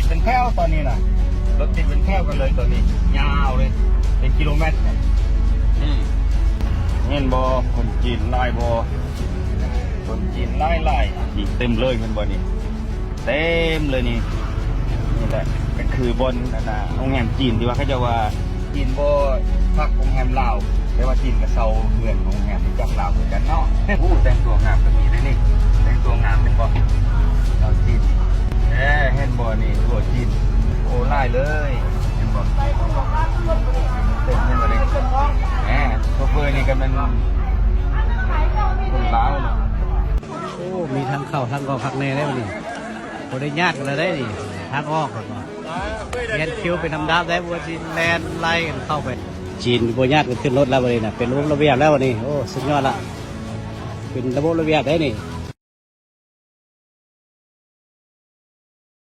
เป็นแถวตอนนี้นะรถติดเป็นแถวกันเลยตอนนี้ยาวเลยเป็นกิโลเมตรเห็นบ่คนจีนไล่บ่คนจีนไล่อีกเต็มเลยมันบ่นี่เต็มเลยนี่แหละก็คือบนโรงแรมจีนที่ว่าเขาจะว่าจีนบ่พักโรงแรมลาวแต่ว่าจีนกับเซาเมืองโรงแรมที่จับลาวเหมือนกันเนาะแต่งตัวงามก็มีได้นี่แต่งตัวงามเป็นบ่เราจีนเห็นบ่นี่ตัวจีนโอ้ไล่เลยเห็นบ่เต็มเห็นบ่นี่โชเฟอร์นี่ก็มันคนลาวเนาะ โอ้มีทางเข้าทางออกพักแน่ได้บ่นี่บ่ได้ยากกันเลยได้นี่ทางออกครับว่าเรียนคิวเป็นลำดับได้บ่จีนแลนไล่กันเข้าไปจีนบ่ยากกันขึ้นรถแล้วบ่นี่น่ะเป็นระบบระเบียบแล้วบ่นี่โอ้สุดยอดละเป็นระบบระเบียบได้นี่